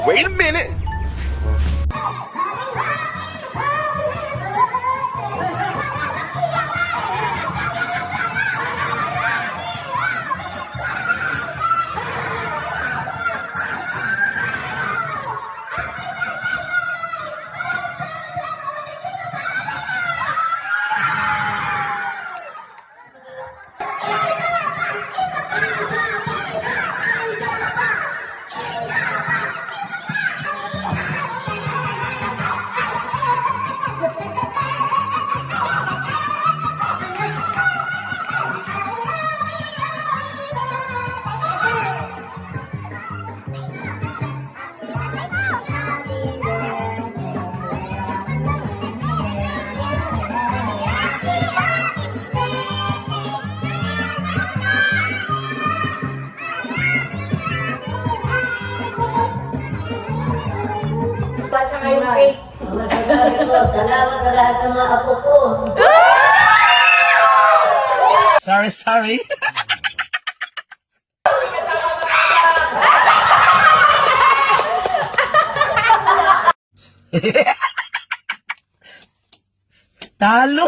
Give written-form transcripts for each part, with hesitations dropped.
Wait a minute. At saka yung cake. Salamat sa lahat ng mga apo ko. Sorry. Talo.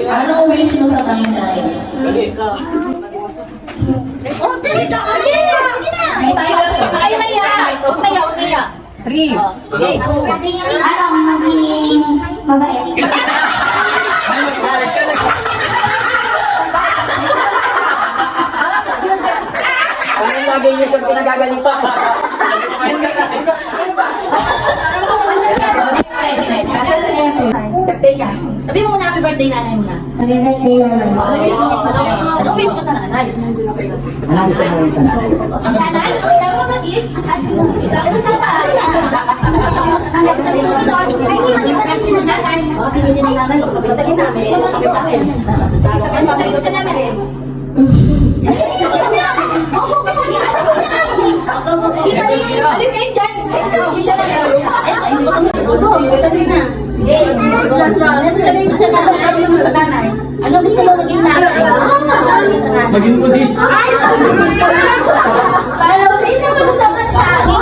Anong wish mo sa Tanay? Oh, dali ka! Sige na! May timer pa. Ay, maya! Umaya. 3. Anong magiging mabait? Ano lagay niyo sa pinagagalitan? Sabi mo muna happy birthday nanay mo na. Happy birthday naman. Ano wish mo sa nanay? Ano gusto mo rin sa nanay? Nanay, kaya mo mag-eat? Ano sa pa? Kasi hindi na namin, sabihin namin. Sabihin ko siya namin. Alis kayo dyan! Ano gusto mo maging nanay? Maging budis. Para ulit na magsasabat tayo!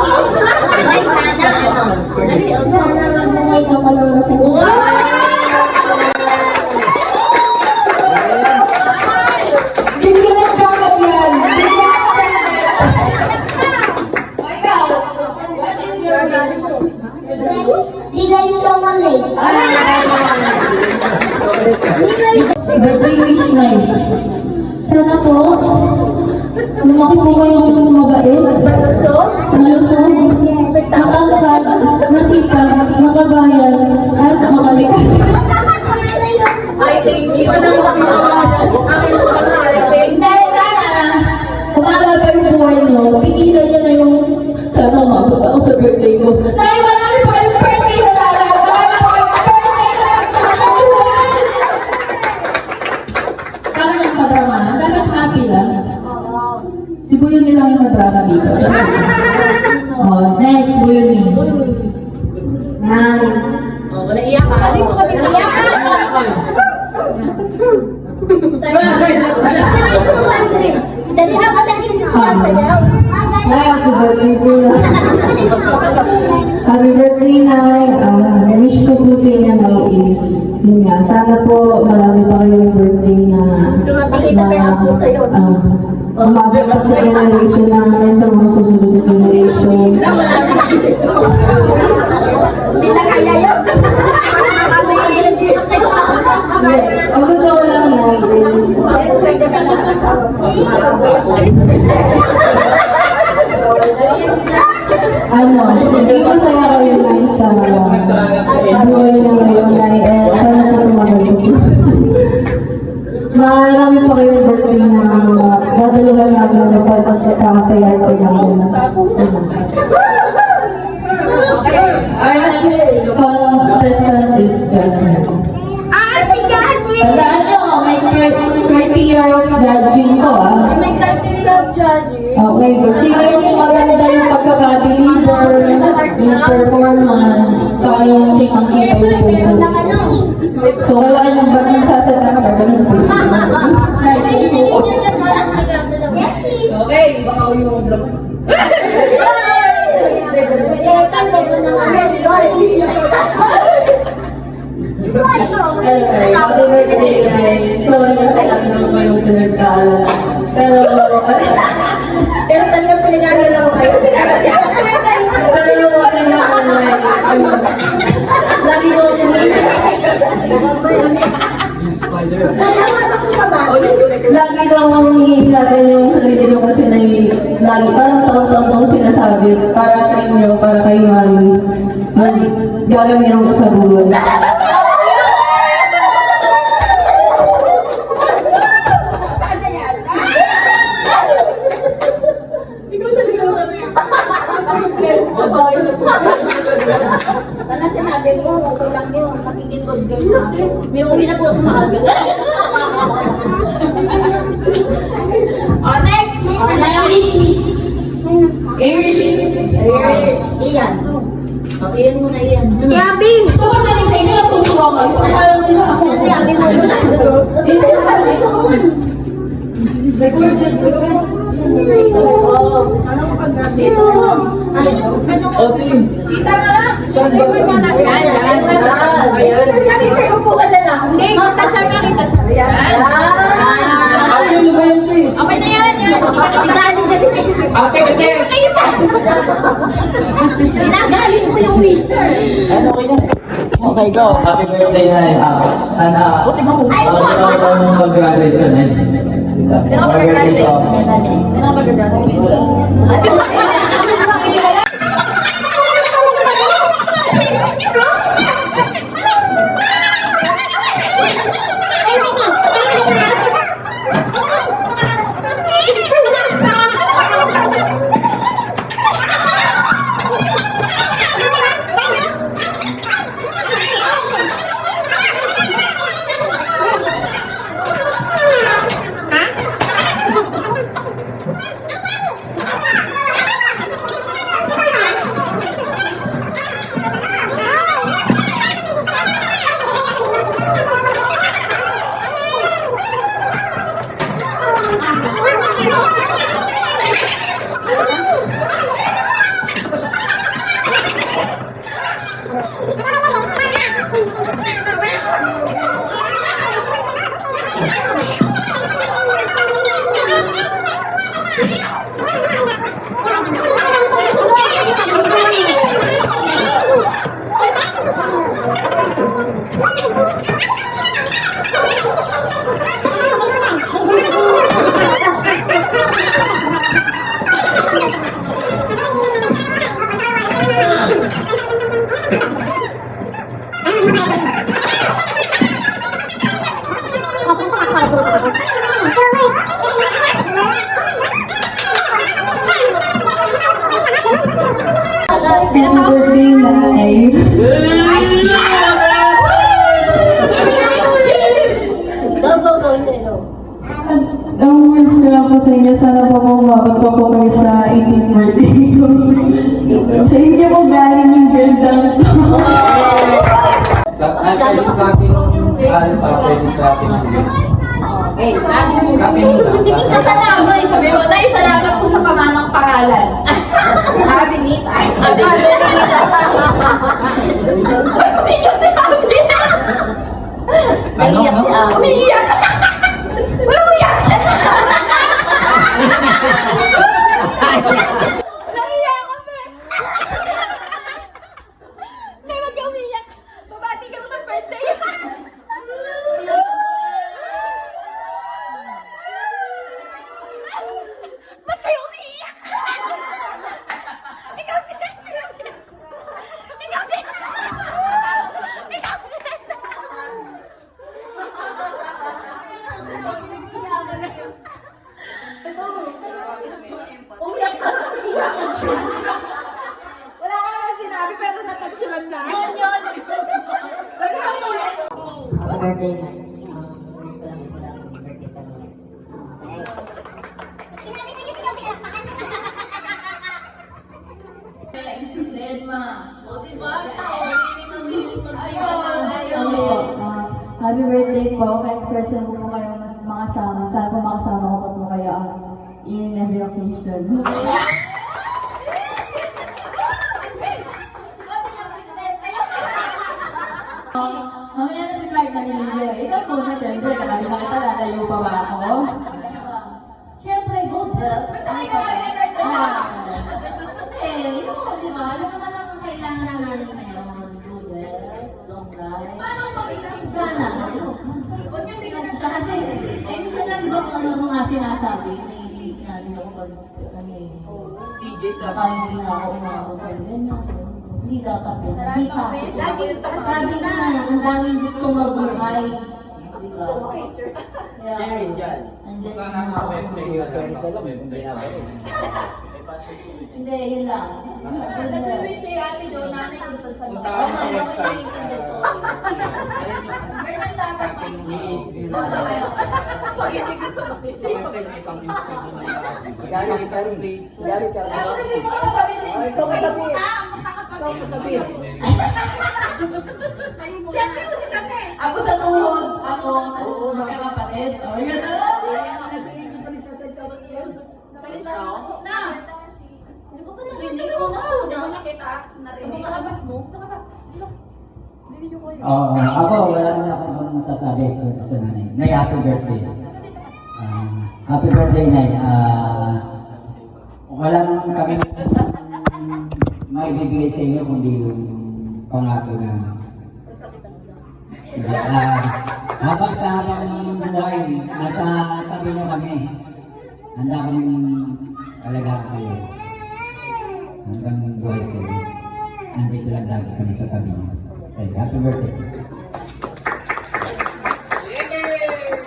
Ligay Somalay. Birthday wish night. Sana po, lumaki po kayong mabait, malusog, matangkad, masipag, makabayan, at makalikas. Ay, thank you. Dahil sana, kumaba pa yung buhay nyo, pigilan nyo na yung sana umabot ako sa birthday ko. Dahil marami pa kayong birthday sa darating. Marami pa kayong birthday sa pagkakatuhan. Dami ng madrama. Dapat happy lang. Si Buyo nilang yung madrama dito. Next, Buyo ni. Wala iyak ka. Hindi ko kami iyak ka. Dali na ka dali sa sayaw. Happy birthday, Buyo. Happy birthday, Nay. Wish ko po sa inyo na is, yun nga, sana po marami pa kayong birthday na umabot pa sa generation namin, sa mga susunod na generation. Hindi na kaya yun. Ang gusto ko lang na is, hindi ko saya kayo na sa buhay na ngayon na sana po tumagal. Marami pa kayong birthday na dadaluhan namin ng pagkakasayahan ko namin. Ay, parang is Jasmine. Ate Jasmine! Tandaan nyo, may criteria of judging ko, ah. May criteria of judging. Okay, kung sino yung maganda yung pagkaka-deliver, yung performance, saka yung kitang-kita yung puso. So, kailangan yung ba't nagsasata ka, ganun po. Ay, puso ko. Okay, baka yung drop. Happy birthday, guys. Sorry na sa akin naman yung pinagkaalat. Pero Talagang pinag-aaral ako kayo. Pero okay naman, like, lagi ko lagi daw natin yung sarili nyo kasi lagi parang taon-taon sinasabi para sa inyo, para kay Mami. Gagawin ako sa buwan. Sana sinabi mo, okay lang yun. Makikitod ka na. May uwi na po ito maaga. Next! Irish. Iyan. Iyan mo na iyan. Yabing! Kapag natin sa inyo, natutuwa kayo. Parang sila ako. Yabing mo na. Recorded, guys. Ano mo pag-grabe? Kita nga. Record nga natin. Ayan. Upo ka na lang. Hindi, tasama kita sa Okay na yan. Pinagaling kasi Ate, kasi. pinagaling sa yung whisper. Ano, okay na. Okay, go. Happy birthday na yun. Sana, mag-graduate ka na yun. Happy birthday sa birthday live. Ang wish ko lang po sa inyo, sana po umabot pa po kayo sa 18th birthday ko. Sa inyo po galing yung gandang to. Pwede sa akin yung pwede sa akin yung Okay. Kape muna. Tingin ka sa lamay. Sabi mo, tayo salamat po sa pamamang pangalan. Happy meet. Happy meet. Ano? Umiiyak. Walang umiyak. Walang iyak ako, pe. Tay, wag ka umiyak. Babati ka mo ng birthday. Ba't kayo umiiyak? Ikaw din. Ikaw din. birthday na. Wish ko lang is wala akong birthday ka naman. Dead ma. O, diba? Ayun. Happy birthday po. Kahit person po kayo mas makasama. Sana po makasama ko po kayo in every occasion. Mamaya na si Clark naniligo. Ikaw po na, siyempre. Katabi na kita, lalayo pa ba ako? Siyempre, good health. Eh, yun, di ba? Ano naman ang kailangan ng namin ngayon? Good health, long life. Paano mag-isip Sana. Huwag niyo bigyan Siya kasi, eh, minsan lang ba kung ano nga sinasabi, naiinis natin ako pag kami, TJ baka hindi na ako umabot ng ganyan. Hindi dapat yun. Hindi kasi. Sabi na, ang daming gusto mabuhay. Di ba? Jerry dyan. Andyan yung mga Hindi, yun lang. Nag-wish si Ate Jo natin kung saan sa Punta ka sa website. Ganyan dapat pa. Pag hindi gusto mag-isip. Gary ka rin. Gary ka rin. Ano rin mo ako pabili? Ikaw katabi. Ikaw katabi. Siyempre ko si Kate. Ako sa tuhod. Ako. Magkakapatid. O, yun na. Salita na. Tapos na. Hindi ko pa nakita ko na. Hindi ko nakita. Sa mga abat mo. Oo, ako wala na akong masasabi sa nanay. Nay, happy birthday. Happy birthday, Nay. Wala nang kami maibibigay sa inyo kundi yung pangako na habang sa habang buhay, nasa tabi nyo kami. Handa kaming alagaan kayo. Hanggang buhay kayo. Nandito lang lagi kami sa tabi nyo. Okay, happy birthday.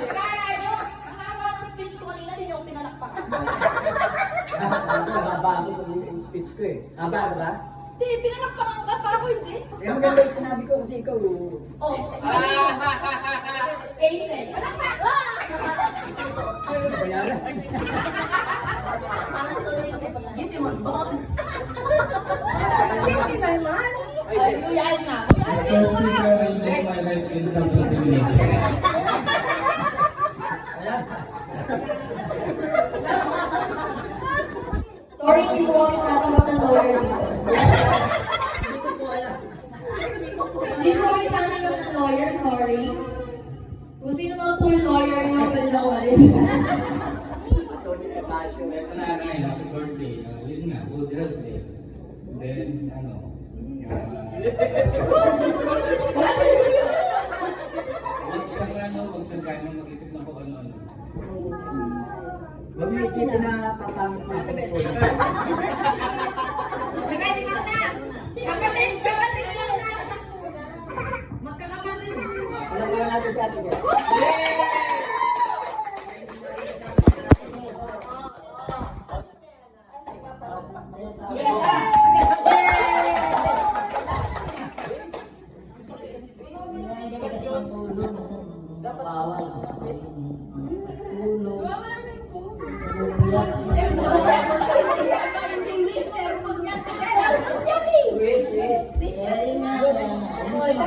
Kaya nyo, ang haba ng speech ko kanina, hindi nyo ako pinalakpakan. Haba yung speech ko eh. Haba ba? Hindi, pinalakpakan ka pa ako, hindi. Eh, maganda yung sinabi ko kasi ikaw. Oh, Hazel, palakpak! Bayaran. Ay, kuyain na. First speaker will make my life in self-determination. Sorry, hindi ko ako natatanggap ng lawyer dito. Hindi ko kami natatanggap ng lawyer, sorry. Kung sino naman po yung lawyer nyo, pwede na umalis. Ito na nanay, happy birthday. Yun nga, good health eh. Then, ano, huwag siyang kaya mag-isip na kung ano-ano. Huwag mo isipin na papangit na ako. Kapatid ka na! Kapatid ka na! Magkakapatid na! Alam ko natin si Ate Gert.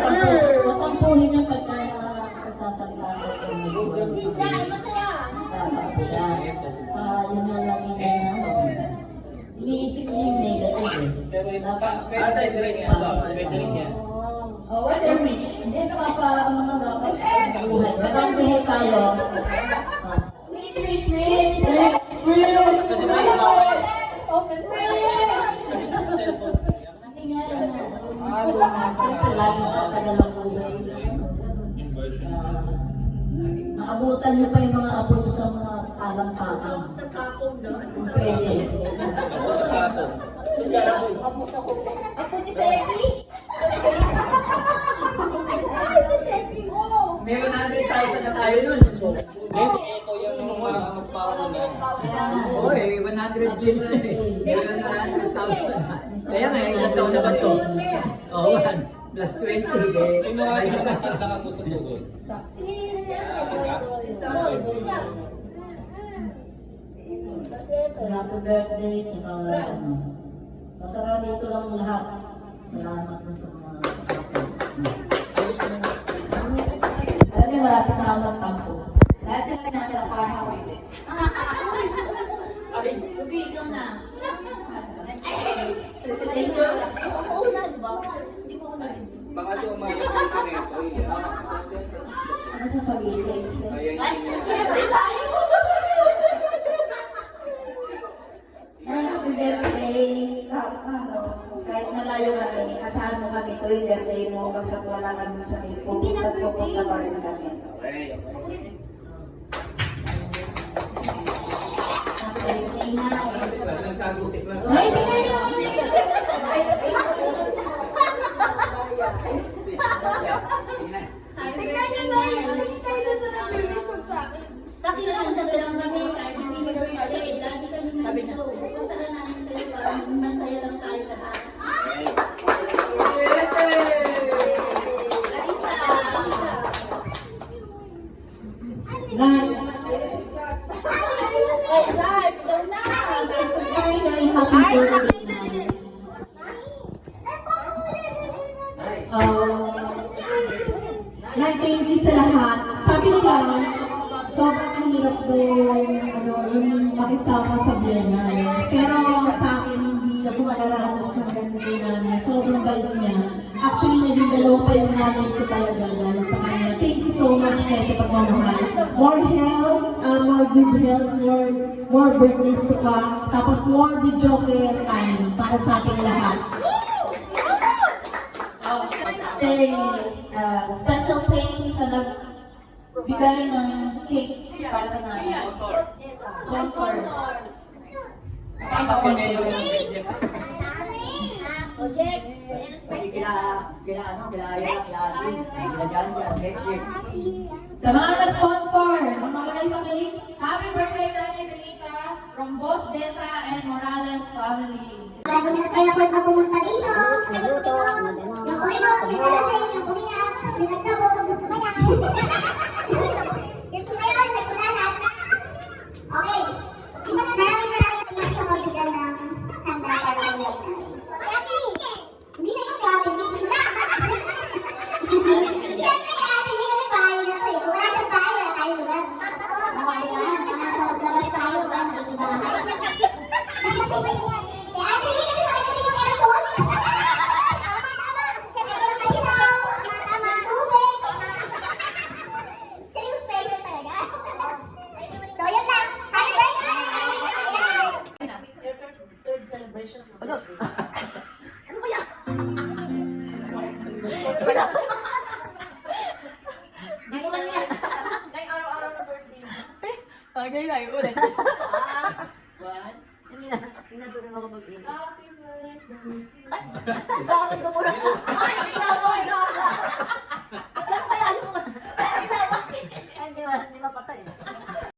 Matampuhin niya pagka sasalita ko. Siya. Yun na lang yung iniisip niya yung negative eh. Pero ito pa, sa address niya ba? Pwede rin yan. Oh, what's your wish? Hindi ka sa mga dapat buhay. Kapag buhay tayo, Wish, wish, wish! Wish! hindi nga yun. Siyempre, lagi tatagal ang buhay. Maabutan niyo pa yung mga apo niyo sa mga alam-takang. Sa sakong doon? Pwede. Sa sato. Ako ni Seki? May 100,000 na tayo nun. Yes, ito yung mga mas power na. Oo eh, 100 games eh. Meron na 100,000. Kaya nga, ilang taon na ba ito? Oo, Plus 20. Eh. Sino nga pinagtatandakan mo sa tugod? Happy birthday, tsaka ano. Masarap dito lang lahat. Salamat na sa mga kapatid. Alam niyo, malapit na ako magtampo. Lahat sila nakilakaran ako ito. Ikaw na. Oo na, di ba? Hindi ko na rin. Baka di umayag ko sa neto. Ano sasabihin? Happy birthday. Kahit malayo kami, asahan mo kami tuwing birthday mo, basta't wala kami sa pupunta pa rin kami. Nagkagusip lang. Ay, tingnan niyo ako nito. Tingnan niyo ba yun? Kaya sa nag-report sa akin. Sa akin lang sa bilang kami, kahit hindi mo gawin kasi, lagi kami nandito. Punta na namin kayo para masaya lang tayo lahat. Ay, Zard, ikaw na! Nay, happy birthday. Nay, thank you sa lahat. Sabi nila, sobrang hirap doon, yung makisama sa biyanan. Pero sa akin, hindi ako makaranas ng ganito na sobrang bait niya. Actually, naging dalawa pa yung nanay ko talaga dahil sa kanya. Thank you so much na sa pagmamahal. More health, more good health, more birthdays to come. Tapos more video care time para sa ating lahat. Say, special thanks sa nagbigay ng cake para sa nanay. Sponsor. Project. Sa mga nag-sponsor, ang nakalagay sa cake, happy birthday Nanay Benita from Boss Desa and Morales family. Lagi na kayo ako pumunta dito. Yung orino, pinalasin, yung umiyak, pinagtabog, sumaya. Yung sumaya, nagkulalat. Okay. Maraming thanks sa magbigay ng handa para kay Neta. Hindi na yung grabe, hindi na. Siyempre kaya hindi kami bahay na to eh. Kung wala sa bahay, wala tayong lugar. Okay, diba? Kung nasa labas tayo, wala nakikibahay. Bagay kayo ulit. Ay, bakit ko muna? Ay, ikaw mo, ikaw.